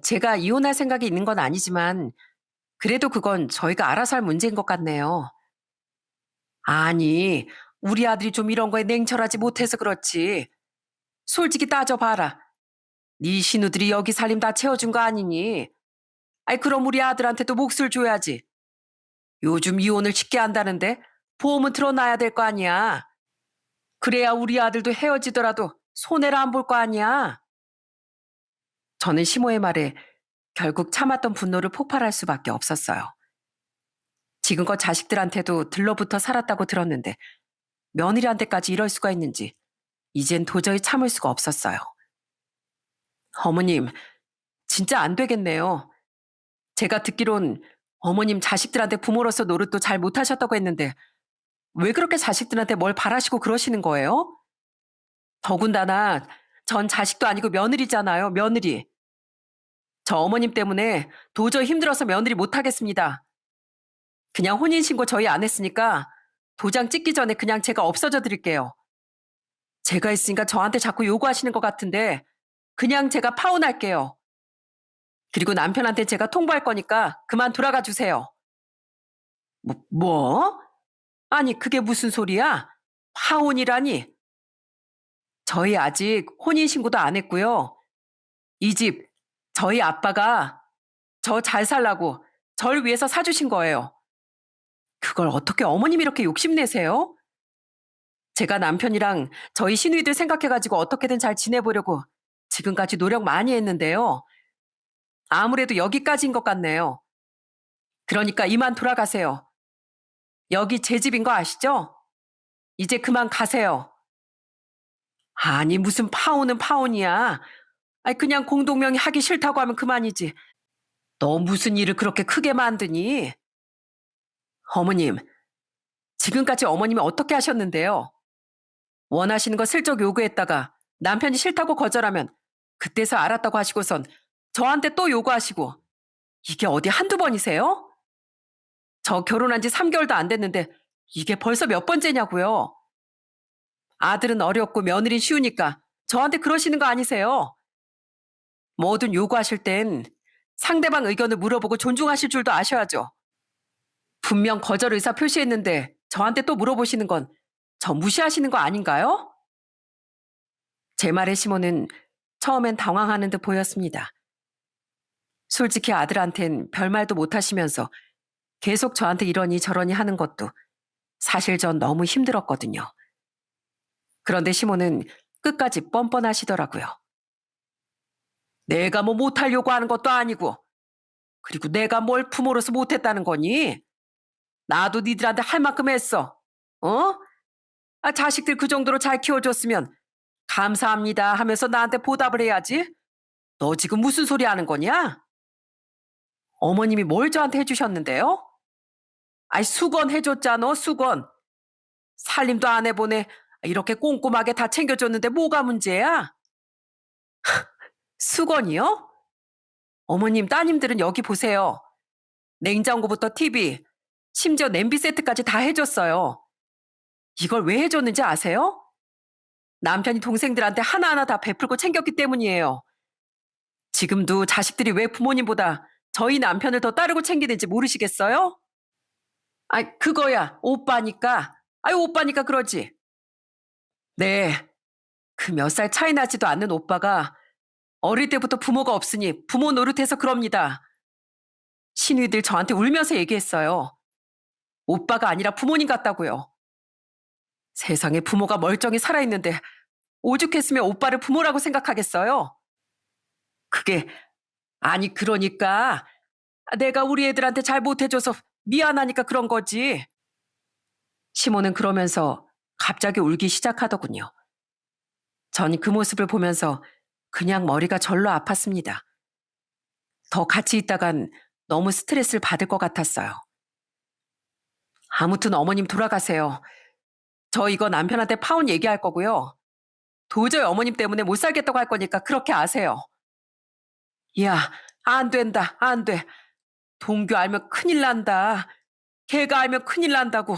A: 제가 이혼할 생각이 있는 건 아니지만 그래도 그건 저희가 알아서 할 문제인 것 같네요. 아니, 우리 아들이 좀 이런 거에 냉철하지 못해서 그렇지. 솔직히 따져봐라. 네 신우들이 여기 살림 다 채워준 거 아니니? 아이, 그럼 우리 아들한테도 몫을 줘야지. 요즘 이혼을 쉽게 한다는데 보험은 들어놔야 될 거 아니야. 그래야 우리 아들도 헤어지더라도 손해를 안 볼 거 아니야. 저는 시모의 말에 결국 참았던 분노를 폭발할 수밖에 없었어요. 지금껏 자식들한테도 들러붙어 살았다고 들었는데 며느리한테까지 이럴 수가 있는지 이젠 도저히 참을 수가 없었어요. 어머님, 진짜 안 되겠네요. 제가 듣기론 어머님 자식들한테 부모로서 노릇도 잘 못하셨다고 했는데 왜 그렇게 자식들한테 뭘 바라시고 그러시는 거예요? 더군다나 전 자식도 아니고 며느리잖아요, 며느리. 저 어머님 때문에 도저히 힘들어서 며느리 못하겠습니다. 그냥 혼인신고 저희 안 했으니까 도장 찍기 전에 그냥 제가 없어져 드릴게요. 제가 있으니까 저한테 자꾸 요구하시는 것 같은데 그냥 제가 파혼할게요. 그리고 남편한테 제가 통보할 거니까 그만 돌아가 주세요. 뭐? 아니, 그게 무슨 소리야? 파혼이라니? 저희 아직 혼인신고도 안 했고요. 이 집, 저희 아빠가 저 잘 살라고 절 위해서 사주신 거예요. 그걸 어떻게 어머님이 이렇게 욕심내세요? 제가 남편이랑 저희 시누이들 생각해가지고 어떻게든 잘 지내보려고 지금까지 노력 많이 했는데요. 아무래도 여기까지인 것 같네요. 그러니까 이만 돌아가세요. 여기 제 집인 거 아시죠? 이제 그만 가세요. 아니, 무슨 파혼은 파혼이야. 아니, 그냥 공동명의 하기 싫다고 하면 그만이지. 너 무슨 일을 그렇게 크게 만드니? 어머님, 지금까지 어머님이 어떻게 하셨는데요? 원하시는 거 슬쩍 요구했다가 남편이 싫다고 거절하면 그때서 알았다고 하시고선 저한테 또 요구하시고 이게 어디 한두 번이세요? 저 결혼한 지 3개월도 안 됐는데 이게 벌써 몇 번째냐고요? 아들은 어렵고 며느린 쉬우니까 저한테 그러시는 거 아니세요? 뭐든 요구하실 땐 상대방 의견을 물어보고 존중하실 줄도 아셔야죠. 분명 거절 의사 표시했는데 저한테 또 물어보시는 건 저 무시하시는 거 아닌가요? 제 말에 시모는 처음엔 당황하는 듯 보였습니다. 솔직히 아들한텐 별말도 못하시면서 계속 저한테 이러니 저러니 하는 것도 사실 전 너무 힘들었거든요. 그런데 시모는 끝까지 뻔뻔하시더라고요. 내가 뭐 못하려고 하는 것도 아니고, 그리고 내가 뭘 부모로서 못했다는 거니? 나도 니들한테 할 만큼 했어. 어? 아, 자식들 그 정도로 잘 키워줬으면 감사합니다 하면서 나한테 보답을 해야지. 너 지금 무슨 소리 하는 거냐? 어머님이 뭘 저한테 해주셨는데요? 아이, 수건 해줬잖아, 수건. 살림도 안 해보네. 이렇게 꼼꼼하게 다 챙겨줬는데 뭐가 문제야? 수건이요? 어머님, 따님들은 여기 보세요. 냉장고부터 TV, 심지어 냄비 세트까지 다 해줬어요. 이걸 왜 해줬는지 아세요? 남편이 동생들한테 하나하나 다 베풀고 챙겼기 때문이에요. 지금도 자식들이 왜 부모님보다 저희 남편을 더 따르고 챙기는지 모르시겠어요? 아, 그거야. 오빠니까. 아유, 오빠니까 그러지. 네. 그 몇 살 차이 나지도 않는 오빠가 어릴 때부터 부모가 없으니 부모 노릇해서 그럽니다. 시누이들 저한테 울면서 얘기했어요. 오빠가 아니라 부모님 같다고요. 세상에 부모가 멀쩡히 살아있는데 오죽했으면 오빠를 부모라고 생각하겠어요? 그게 아니 그러니까 내가 우리 애들한테 잘 못해줘서 미안하니까 그런 거지. 시모는 그러면서 갑자기 울기 시작하더군요. 전 그 모습을 보면서 그냥 머리가 절로 아팠습니다. 더 같이 있다간 너무 스트레스를 받을 것 같았어요. 아무튼 어머님 돌아가세요. 저 이거 남편한테 파혼 얘기할 거고요. 도저히 어머님 때문에 못 살겠다고 할 거니까 그렇게 아세요. 야, 안 된다, 안 돼. 동규 알면 큰일 난다. 걔가 알면 큰일 난다고.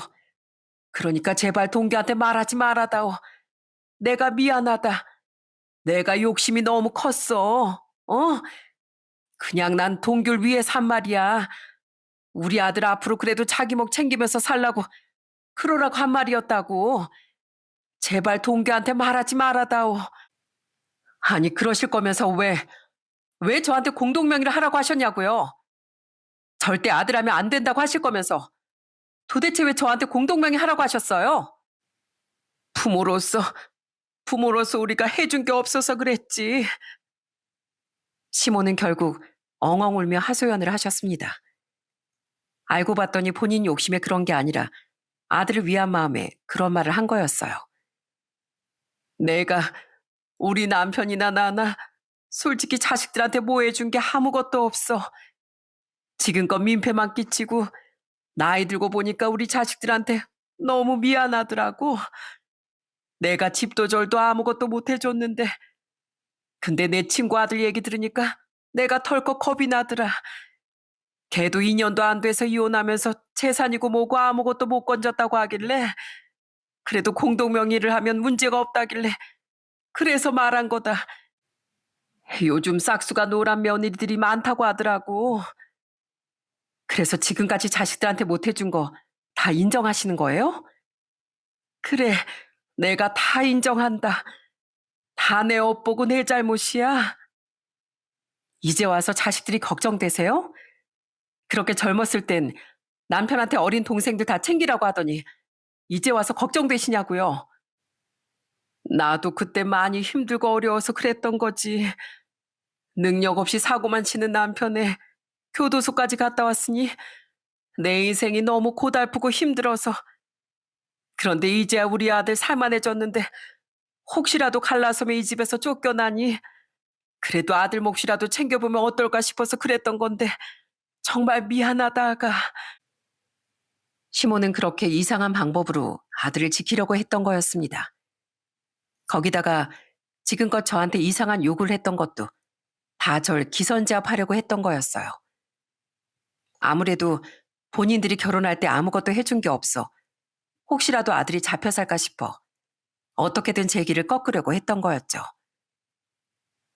A: 그러니까 제발 동규한테 말하지 말아다오. 내가 미안하다. 내가 욕심이 너무 컸어. 어? 그냥 난 동규를 위해 산 말이야. 우리 아들 앞으로 그래도 자기 목 챙기면서 살라고 그러라고 한 말이었다고. 제발 동규한테 말하지 말아다오. 아니 그러실 거면서 왜 저한테 공동명의를 하라고 하셨냐고요. 절대 아들하면 안 된다고 하실 거면서 도대체 왜 저한테 공동명의 하라고 하셨어요? 부모로서, 부모로서 우리가 해준 게 없어서 그랬지. 시모는 결국 엉엉 울며 하소연을 하셨습니다. 알고 봤더니 본인 욕심에 그런 게 아니라 아들을 위한 마음에 그런 말을 한 거였어요. 내가 우리 남편이나 나나 솔직히 자식들한테 뭐 해준 게 아무것도 없어. 지금껏 민폐만 끼치고 나이 들고 보니까 우리 자식들한테 너무 미안하더라고. 내가 집도 절도 아무것도 못 해줬는데 근데 내 친구 아들 얘기 들으니까 내가 덜컥 겁이 나더라. 걔도 2년도 안 돼서 이혼하면서 재산이고 뭐고 아무것도 못 건졌다고 하길래 그래도 공동명의를 하면 문제가 없다길래 그래서 말한 거다. 요즘 싹수가 노란 며느리들이 많다고 하더라고. 그래서 지금까지 자식들한테 못 해준 거 다 인정하시는 거예요? 그래, 내가 다 인정한다. 다 내 업보고 내 잘못이야. 이제 와서 자식들이 걱정되세요? 그렇게 젊었을 땐 남편한테 어린 동생들 다 챙기라고 하더니 이제 와서 걱정되시냐고요. 나도 그때 많이 힘들고 어려워서 그랬던 거지. 능력 없이 사고만 치는 남편에 교도소까지 갔다 왔으니 내 인생이 너무 고달프고 힘들어서. 그런데 이제야 우리 아들 살만해졌는데 혹시라도 갈라서면 이 집에서 쫓겨나니 그래도 아들 몫이라도 챙겨보면 어떨까 싶어서 그랬던 건데 정말 미안하다가. 시모는 그렇게 이상한 방법으로 아들을 지키려고 했던 거였습니다. 거기다가 지금껏 저한테 이상한 요구를 했던 것도 다 절 기선제압하려고 했던 거였어요. 아무래도 본인들이 결혼할 때 아무것도 해준 게 없어 혹시라도 아들이 잡혀 살까 싶어 어떻게든 제 길을 꺾으려고 했던 거였죠.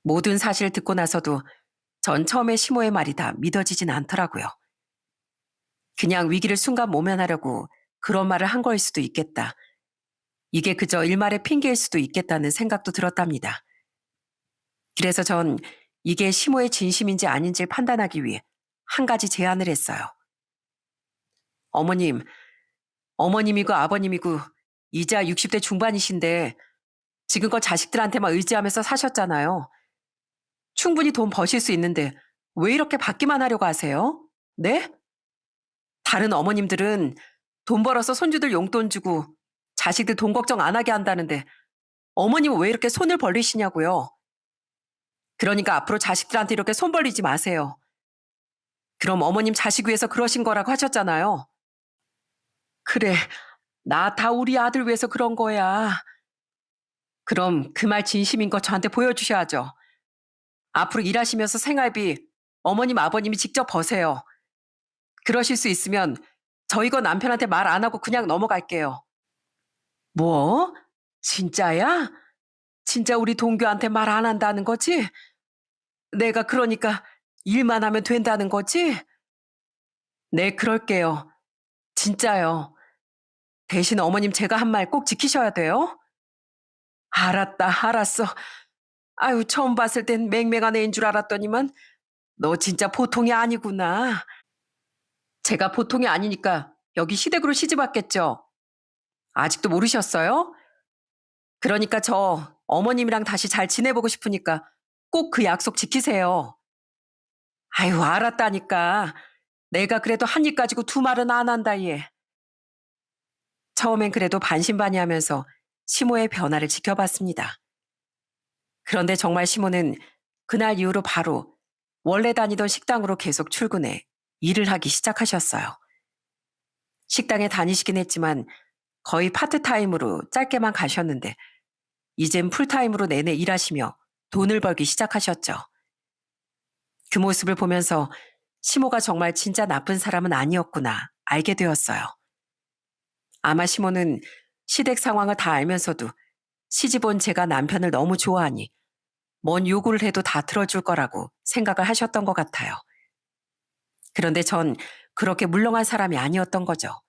A: 모든 사실을 듣고 나서도 전 처음에 시모의 말이 다 믿어지진 않더라고요. 그냥 위기를 순간 모면하려고 그런 말을 한 거일 수도 있겠다. 이게 그저 일말의 핑계일 수도 있겠다는 생각도 들었답니다. 그래서 전 이게 시모의 진심인지 아닌지를 판단하기 위해 한 가지 제안을 했어요. 어머님, 어머님이고 아버님이고 이제야 60대 중반이신데 지금껏 자식들한테만 의지하면서 사셨잖아요. 충분히 돈 버실 수 있는데 왜 이렇게 받기만 하려고 하세요? 네? 다른 어머님들은 돈 벌어서 손주들 용돈 주고 자식들 돈 걱정 안 하게 한다는데 어머님은 왜 이렇게 손을 벌리시냐고요. 그러니까 앞으로 자식들한테 이렇게 손 벌리지 마세요. 그럼 어머님 자식 위해서 그러신 거라고 하셨잖아요. 그래, 나 다 우리 아들 위해서 그런 거야. 그럼 그 말 진심인 거 저한테 보여주셔야죠. 앞으로 일하시면서 생활비 어머님 아버님이 직접 버세요. 그러실 수 있으면 저희가 남편한테 말 안 하고 그냥 넘어갈게요. 뭐? 진짜야? 진짜 우리 동규한테 말 안 한다는 거지? 내가 그러니까 일만 하면 된다는 거지? 네, 그럴게요. 진짜요. 대신 어머님 제가 한 말 꼭 지키셔야 돼요. 알았다, 알았어. 아유, 처음 봤을 땐 맹맹한 애인 줄 알았더니만 너 진짜 보통이 아니구나. 제가 보통이 아니니까 여기 시댁으로 시집 왔겠죠? 아직도 모르셨어요? 그러니까 저 어머님이랑 다시 잘 지내보고 싶으니까 꼭 그 약속 지키세요. 아유, 알았다니까. 내가 그래도 한 입 가지고 두 말은 안 한다, 얘. 처음엔 그래도 반신반의하면서 시모의 변화를 지켜봤습니다. 그런데 정말 시모는 그날 이후로 바로 원래 다니던 식당으로 계속 출근해 일을 하기 시작하셨어요. 식당에 다니시긴 했지만 거의 파트타임으로 짧게만 가셨는데 이젠 풀타임으로 내내 일하시며 돈을 벌기 시작하셨죠. 그 모습을 보면서 시모가 정말 진짜 나쁜 사람은 아니었구나 알게 되었어요. 아마 시모는 시댁 상황을 다 알면서도 시집 온 제가 남편을 너무 좋아하니 뭔 요구를 해도 다 들어줄 거라고 생각을 하셨던 것 같아요. 그런데 전 그렇게 물렁한 사람이 아니었던 거죠.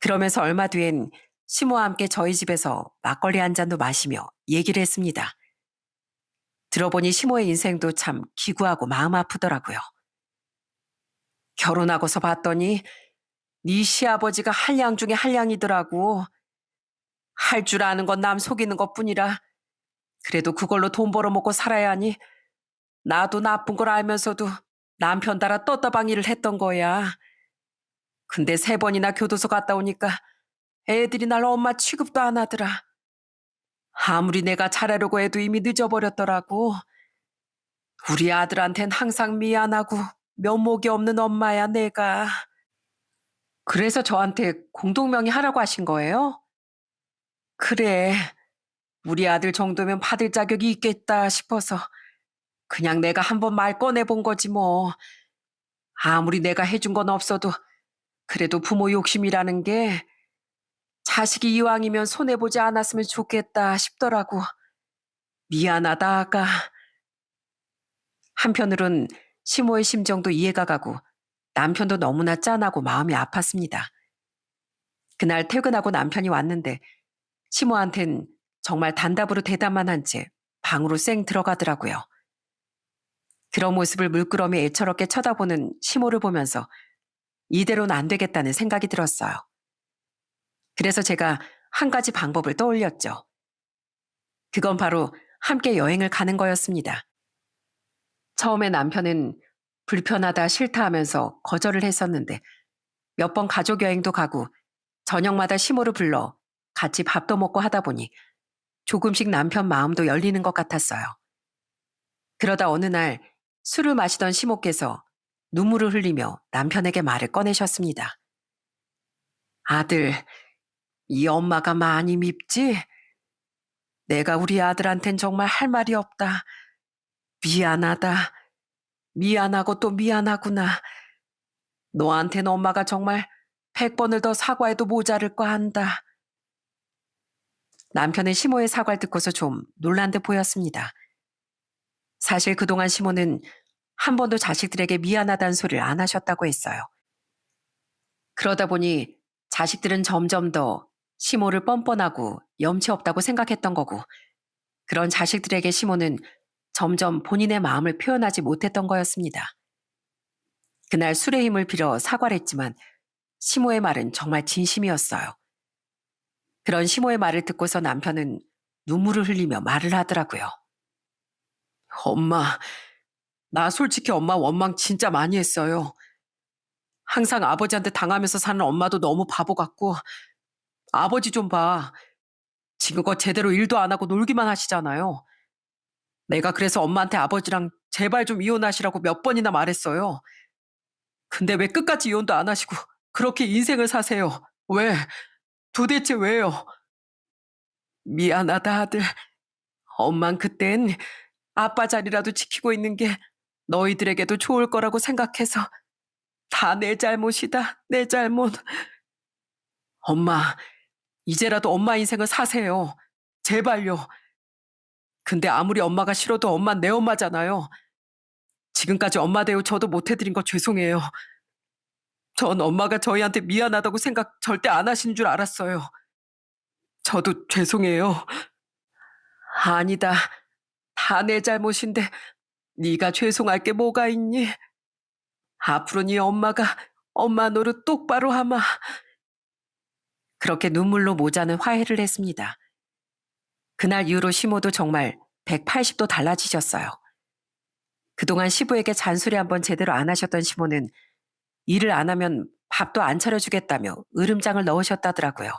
A: 그러면서 얼마 뒤엔 시모와 함께 저희 집에서 막걸리 한 잔도 마시며 얘기를 했습니다. 들어보니 시모의 인생도 참 기구하고 마음 아프더라고요. 결혼하고서 봤더니 네 시아버지가 한량 중에 한량이더라고. 할 줄 아는 건 남 속이는 것뿐이라 그래도 그걸로 돈 벌어먹고 살아야 하니 나도 나쁜 걸 알면서도 남편 따라 떴다방이를 했던 거야. 근데 3번이나 교도소 갔다 오니까 애들이 날 엄마 취급도 안 하더라. 아무리 내가 잘하려고 해도 이미 늦어버렸더라고. 우리 아들한텐 항상 미안하고 면목이 없는 엄마야 내가. 그래서 저한테 공동명의 하라고 하신 거예요? 그래. 우리 아들 정도면 받을 자격이 있겠다 싶어서 그냥 내가 한번 말 꺼내본 거지 뭐. 아무리 내가 해준 건 없어도 그래도 부모 욕심이라는 게 자식이 이왕이면 손해보지 않았으면 좋겠다 싶더라고. 미안하다 아가. 한편으론 시모의 심정도 이해가 가고 남편도 너무나 짠하고 마음이 아팠습니다. 그날 퇴근하고 남편이 왔는데 시모한텐 정말 단답으로 대답만 한 채 방으로 쌩 들어가더라고요. 그런 모습을 물끄러미 애처롭게 쳐다보는 시모를 보면서 이대로는 안 되겠다는 생각이 들었어요. 그래서 제가 한 가지 방법을 떠올렸죠. 그건 바로 함께 여행을 가는 거였습니다. 처음에 남편은 불편하다 싫다 하면서 거절을 했었는데 몇 번 가족 여행도 가고 저녁마다 시모를 불러 같이 밥도 먹고 하다 보니 조금씩 남편 마음도 열리는 것 같았어요. 그러다 어느 날 술을 마시던 시모께서 눈물을 흘리며 남편에게 말을 꺼내셨습니다. 아들, 이 엄마가 많이 밉지? 내가 우리 아들한텐 정말 할 말이 없다. 미안하다. 미안하고 또 미안하구나. 너한텐 엄마가 정말 100번을 더 사과해도 모자랄 거 한다. 남편은 시모의 사과를 듣고서 좀 놀란 듯 보였습니다. 사실 그동안 시모는 한 번도 자식들에게 미안하다는 소리를 안 하셨다고 했어요. 그러다 보니 자식들은 점점 더 시모를 뻔뻔하고 염치 없다고 생각했던 거고, 그런 자식들에게 시모는 점점 본인의 마음을 표현하지 못했던 거였습니다. 그날 술의 힘을 빌어 사과를 했지만 시모의 말은 정말 진심이었어요. 그런 시모의 말을 듣고서 남편은 눈물을 흘리며 말을 하더라고요. 엄마, 나 솔직히 엄마 원망 진짜 많이 했어요. 항상 아버지한테 당하면서 사는 엄마도 너무 바보 같고, 아버지 좀 봐. 지금껏 제대로 일도 안 하고 놀기만 하시잖아요. 내가 그래서 엄마한테 아버지랑 제발 좀 이혼하시라고 몇 번이나 말했어요. 근데 왜 끝까지 이혼도 안 하시고 그렇게 인생을 사세요? 왜? 도대체 왜요? 미안하다, 아들. 엄만 그땐 아빠 자리라도 지키고 있는 게 너희들에게도 좋을 거라고 생각해서 다 내 잘못이다, 내 잘못. 엄마, 이제라도 엄마 인생을 사세요. 제발요. 근데 아무리 엄마가 싫어도 엄만 내 엄마잖아요. 지금까지 엄마 대우 저도 못 해드린 거 죄송해요. 전 엄마가 저희한테 미안하다고 생각 절대 안 하시는 줄 알았어요. 저도 죄송해요. 아니다. 다 내 잘못인데 네가 죄송할 게 뭐가 있니? 앞으로 네 엄마가 엄마 노릇 똑바로 하마. 그렇게 눈물로 모자는 화해를 했습니다. 그날 이후로 시모도 정말 180도 달라지셨어요. 그동안 시부에게 잔소리 한번 제대로 안 하셨던 시모는 일을 안 하면 밥도 안 차려주겠다며 으름장을 넣으셨다더라고요.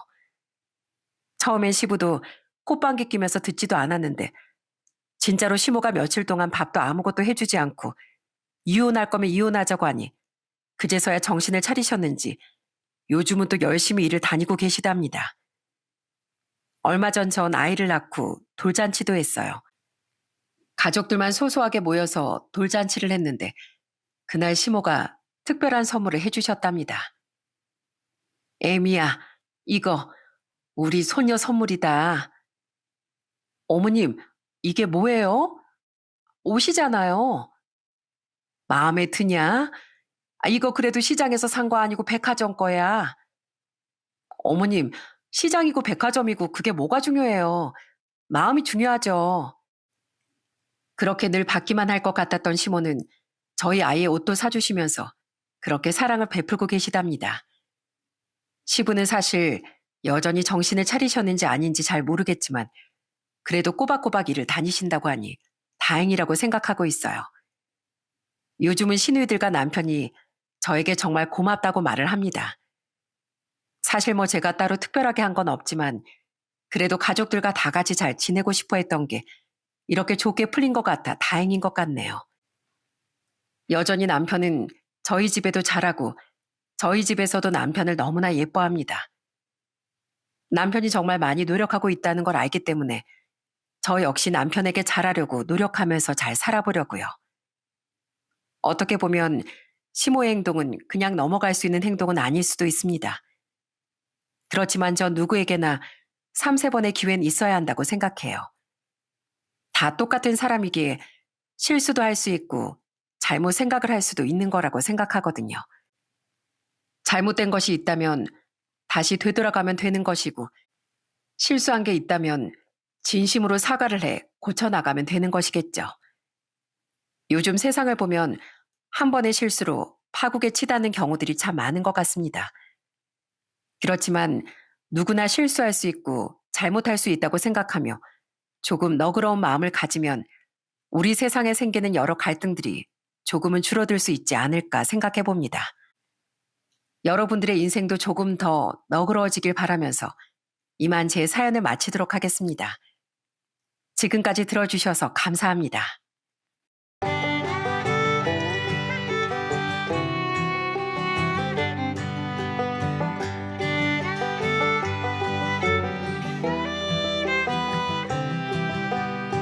A: 처음엔 시부도 콧방귀 뀌면서 듣지도 않았는데 진짜로 시모가 며칠 동안 밥도 아무것도 해주지 않고 이혼할 거면 이혼하자고 하니 그제서야 정신을 차리셨는지 요즘은 또 열심히 일을 다니고 계시답니다. 얼마 전 아이를 낳고 돌잔치도 했어요. 가족들만 소소하게 모여서 돌잔치를 했는데 그날 시모가 특별한 선물을 해주셨답니다. 애미야, 이거 우리 손녀 선물이다. 어머님, 이게 뭐예요? 옷이잖아요. 마음에 드냐? 이거 그래도 시장에서 산 거 아니고 백화점 거야. 어머님, 시장이고 백화점이고 그게 뭐가 중요해요. 마음이 중요하죠. 그렇게 늘 받기만 할 것 같았던 시모는 저희 아이의 옷도 사주시면서 그렇게 사랑을 베풀고 계시답니다. 시부는 사실 여전히 정신을 차리셨는지 아닌지 잘 모르겠지만 그래도 꼬박꼬박 일을 다니신다고 하니 다행이라고 생각하고 있어요. 요즘은 시누이들과 남편이 저에게 정말 고맙다고 말을 합니다. 사실 뭐 제가 따로 특별하게 한 건 없지만 그래도 가족들과 다 같이 잘 지내고 싶어 했던 게 이렇게 좋게 풀린 것 같아 다행인 것 같네요. 여전히 남편은 저희 집에도 잘하고 저희 집에서도 남편을 너무나 예뻐합니다. 남편이 정말 많이 노력하고 있다는 걸 알기 때문에 저 역시 남편에게 잘하려고 노력하면서 잘 살아보려고요. 어떻게 보면 시모의 행동은 그냥 넘어갈 수 있는 행동은 아닐 수도 있습니다. 그렇지만 저 누구에게나 3~4번의 기회는 있어야 한다고 생각해요. 다 똑같은 사람이기에 실수도 할 수 있고 잘못 생각을 할 수도 있는 거라고 생각하거든요. 잘못된 것이 있다면 다시 되돌아가면 되는 것이고, 실수한 게 있다면 진심으로 사과를 해 고쳐나가면 되는 것이겠죠. 요즘 세상을 보면 한 번의 실수로 파국에 치닫는 경우들이 참 많은 것 같습니다. 그렇지만 누구나 실수할 수 있고 잘못할 수 있다고 생각하며 조금 너그러운 마음을 가지면 우리 세상에 생기는 여러 갈등들이 조금은 줄어들 수 있지 않을까 생각해 봅니다. 여러분들의 인생도 조금 더 너그러워지길 바라면서 이만 제 사연을 마치도록 하겠습니다. 지금까지 들어주셔서 감사합니다.